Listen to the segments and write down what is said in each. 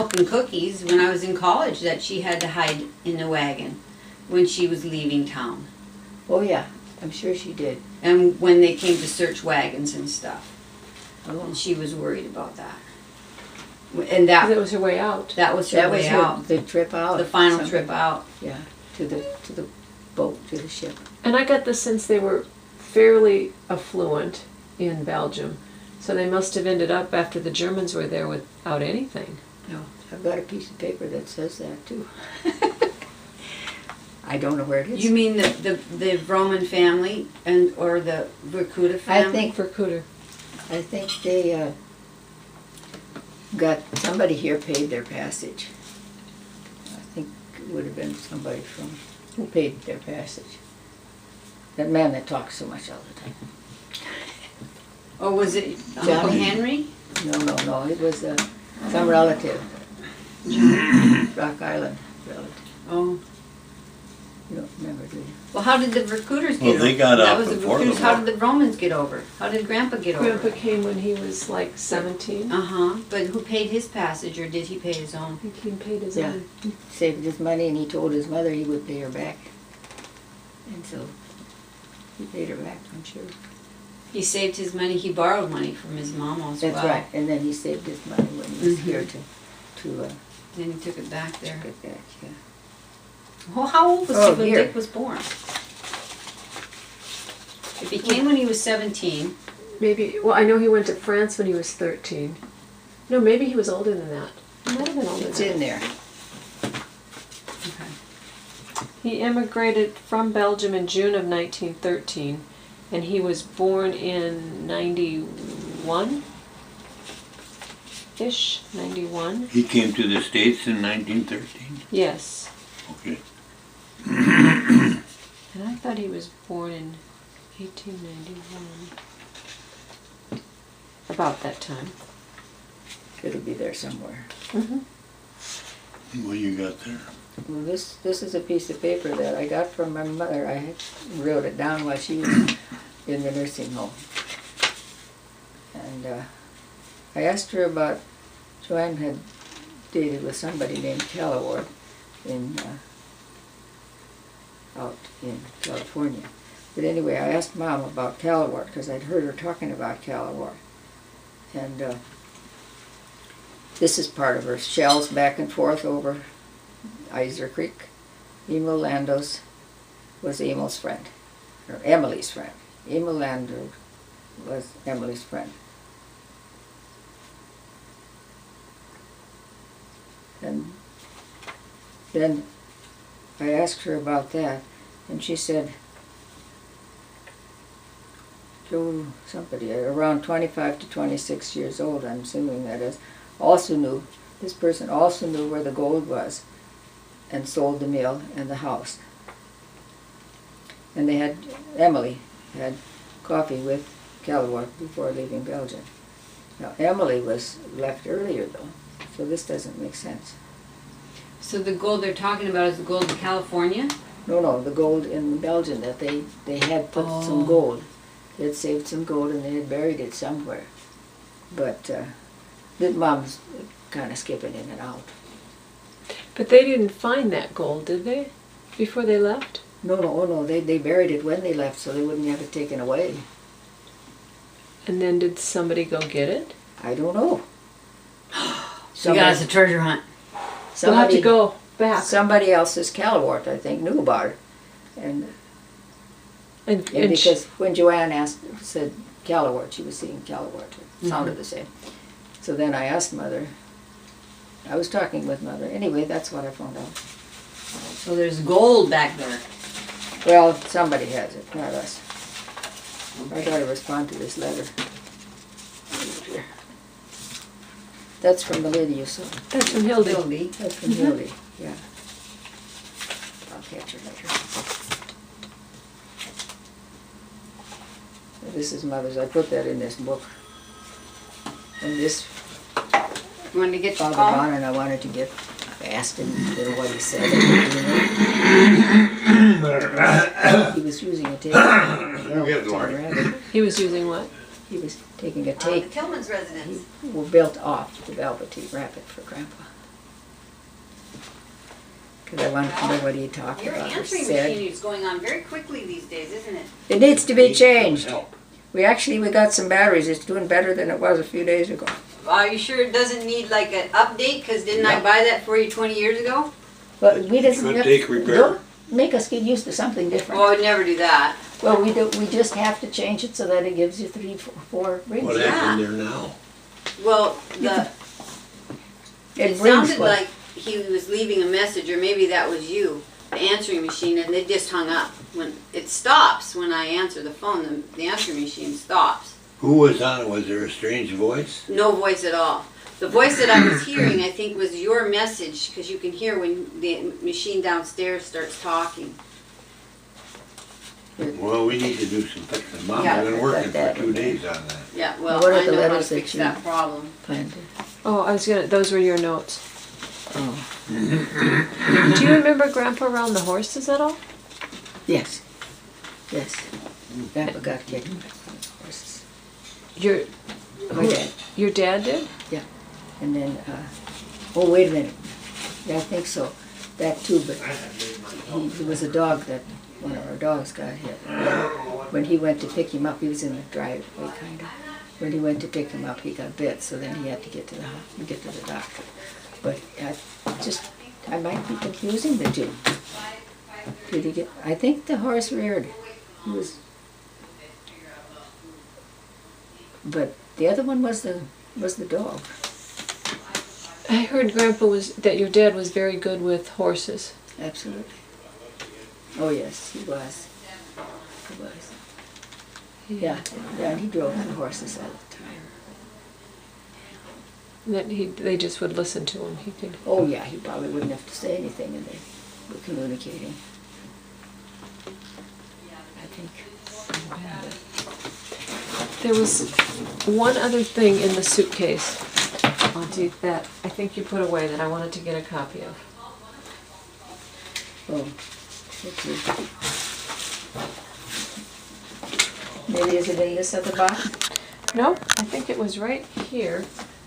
and cookies when I was in college that she had to hide in the wagon when she was leaving town. Oh, yeah, I'm sure she did. And when they came to search wagons and stuff. Oh. And she was worried about that. And that was her way out. That was her way out. The trip out. The final trip out. Yeah, to the boat, to the ship. And I got the sense they were fairly affluent in Belgium. So they must have ended up, after the Germans were there, without anything. No, I've got a piece of paper that says that too. I don't know where it is. You mean the Roman family or the Verkuda family? I think Verkuda. I think they got somebody here paid their passage. I think it would have been somebody who paid their passage. That man that talks so much all the time. Or was it Uncle Johnny? Henry? No. It was some relative. Rock Island relative. Oh. You don't remember, do you? Well, how did the Verkuders get over? Well, they got that out was the before the Verkuders. How war. did the Romans get over? How did Grandpa get over? Grandpa came when he was like 17. Uh-huh. But who paid his passage, or did he pay his own? I think he paid his Yeah. own. He saved his money and he told his mother he would pay her back. And so he paid her back, I'm sure. He saved his money. He borrowed money from his mama as well. That's right. And then he saved his money when he was here to Then he took it back there. get back, yeah. Well, how old was Oh, he when here. Dick was born? If he came when he was 17. Maybe, well, I know he went to France when he was 13. No, maybe he was older than that. He might have been older It's than in that. there. Okay. He immigrated from Belgium in June of 1913, and he was born in 91-ish, 91. He came to the States in 1913? Yes. Okay. And I thought he was born in 1891. About that time. It'll be there somewhere. Mm-hmm. What you got there? Well, this is a piece of paper that I got from my mother. I wrote it down while she was in the nursing home. And I asked her about, Joanne had dated with somebody named Callaward out in California. But anyway, I asked Mom about Callaward because I'd heard her talking about Callaward. And this is part of her shells back and forth over Iser Creek. Emil Landos was Emil's friend, or Emily's friend. Emil Landos was Emily's friend. And then I asked her about that, and she said, Joe, somebody around 25 to 26 years old, I'm assuming that is, this person also knew where the gold was and sold the mill and the house. And Emily had coffee with Callaward before leaving Belgium. Now, Emily was left earlier though, so this doesn't make sense. So the gold they're talking about is the gold in California? No, the gold in Belgium, that they had put some gold. They had saved some gold and they had buried it somewhere. But Mom's kind of skipping in and out. But they didn't find that gold, did they? Before they left? No, they buried it when they left so they wouldn't have it taken away. And then did somebody go get it? I don't know. You got us a treasure hunt. We'll have to go back. Somebody else's Callaward, I think, knew about it. And because when Joanne said Callaward, she was seeing Callaward. It sounded the same. So then I asked Mother. I was talking with Mother. Anyway, that's what I found out. So there's gold back there. Well, somebody has it, not us. I gotta respond to this letter. Here. That's from the lady you saw. That's from Hildy. Hildy. That's from Hildy, yeah. I'll catch her later. This is Mother's. I put that in this book. And this You want to get your Father phone? Bon, and I wanted to asked him what he said. He was using a tape. He was using what? He was taking a The tape. Tillman's residence. He built off the Velveteen Rapid for Grandpa. because I wanted to know what he talked Your about or answering said. machine is going on very quickly these days, isn't it? It needs to be changed. We got some batteries. It's doing better than it was a few days ago. Are you sure it doesn't need like an update? Because didn't I buy that for you 20 years ago? But we didn't. Could take repair. Don't make us get used to something different. Oh, I'd never do that. Well, we do. We just have to change it so that it gives you 3, 4 rings. What happened there now? Well, it rings sounded what? like he was leaving a message, or maybe that was you, the answering machine, and it just hung up. When it stops when I answer the phone, the answering machine stops. Who was on it? Was there a strange voice? No voice at all. The voice that I was hearing, I think, was your message, because you can hear when the machine downstairs starts talking. Well, we need to do some fixing. Mom, Yeah, I've been working that for 2 days on that. Yeah, well, What are I the know how to letters that fix you- that problem. Planted. Oh, those were your notes. Oh, Do you remember Grandpa around the horses at all? yes, yes. Grandpa got kicked by horses. Your My dad. Your dad did? And then, oh, wait a minute. Yeah, I think so. That too, but there was a dog that, one of our dogs got hit. When he went to pick him up, he was in the driveway, kind of. When he went to pick him up, he got bit, so then he had to get to the doctor. But I might be confusing the two. Did he get? I think the horse reared. He was, but the other one was the dog. I heard that your dad was very good with horses. Absolutely. Oh yes, he was. He was. Yeah, and he drove the horses all the time. That they just would listen to him. He could. Oh yeah, he probably wouldn't have to say anything, and they were communicating. I think. There was one other thing in the suitcase. I'll take that. I think you put away that I wanted to get a copy of. Oh, okay. Maybe is it in this other box? No, I think it was right here.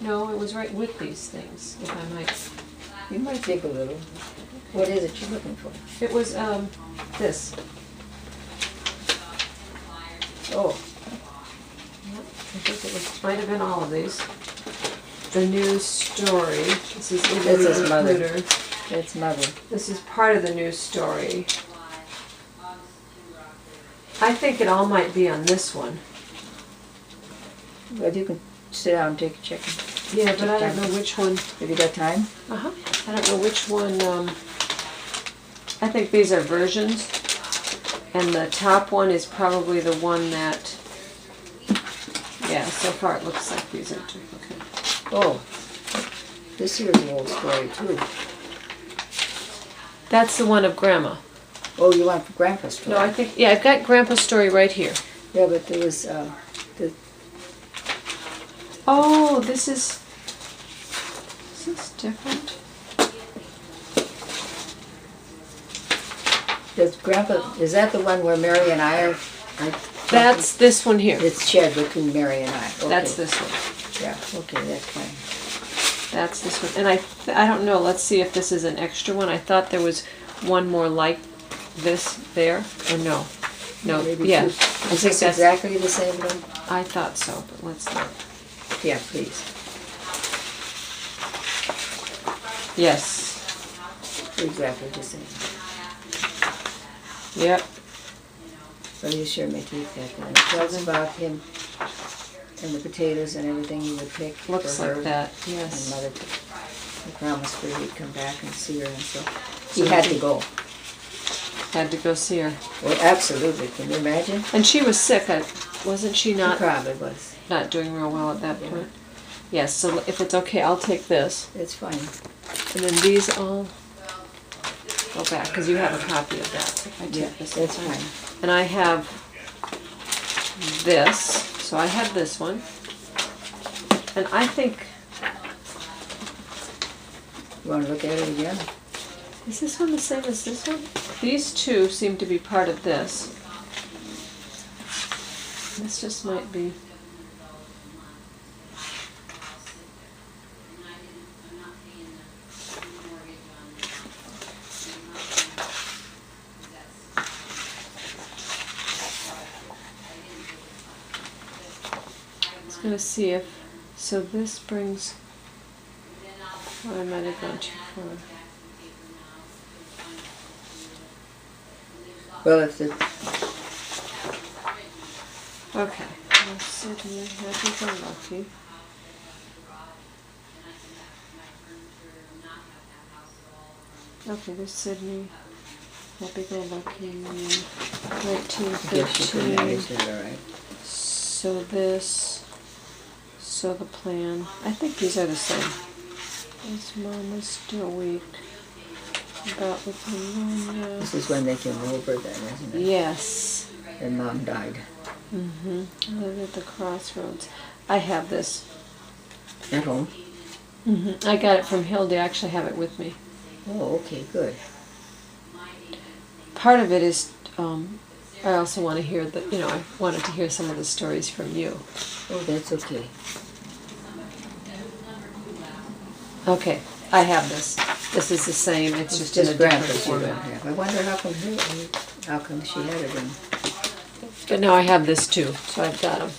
No, it was right with these things, if I might. You might take a little. What is it you're looking for? It was this. Oh, I think it might have been all of these. The news story. This is This is Mother. Includer. that's Mother. This is part of the news story. I think it all might be on this one. But you can sit down and take a chicken. Yeah, but I don't know which one. Have you got time? Uh-huh. I don't know which one. I think these are versions. And the top one is probably the one that. Yeah, so far it looks like these are duplicate. Oh, this here's an old story too. That's the one of Grandma. Oh, you want Grandpa's story? No, I think, yeah, I've got Grandpa's story right here. Yeah, but there was, Oh, this is different? does Grandpa, is that the one where Mary and I are That's this one here. it's shared between Mary and I. Okay. That's this one. Yeah, okay, that's fine. That's this one. And I don't know, let's see if this is an extra one. I thought there was one more like this there, or no? No, Maybe yeah. two. I Is think this that's, exactly the same one? I thought so, but let's look. Yeah, please. Yes. Exactly the same. Yep. So you sure may take that then. It tells about him and the potatoes and everything he would pick Looks for her. like that, And yes. Mother he promised her he'd come back and see her, and so he had to go. Had to go see her. Well, absolutely. Can you imagine? And she was sick. Wasn't she He not probably was. not doing real well at that point? Yes, so if it's okay, I'll take this. It's fine. And then these all go back, because you have a copy of that. If I take Yeah, this, that's fine. And I have this, so I have this one. And I think, You want to look at it again? is this one the same as this one? These two seem to be part of this. This just might be. gonna see if, so this brings, oh, I might have gone too far. Well, if the, Okay, well, Sydney, happy-go-lucky. Okay, there's Sydney, happy-go-lucky, I guess you can 1915. manage it, all right. So this, so the plan, I think these are the same. This mom is still weak. About with pneumonia. This is when they came over then, isn't it? Yes. And Mom died. Mm-hmm. I live at the crossroads. I have this. At home? Mm-hmm. I got it from Hildy. I actually have it with me. Oh, okay, good. Part of it is, I also want to hear I wanted to hear some of the stories from you. Oh, that's okay. Okay, I have this. This is the same. It's just in a different Grandpa's you don't format. have. I wonder how come she had it in. But now I have this too, so I've got them.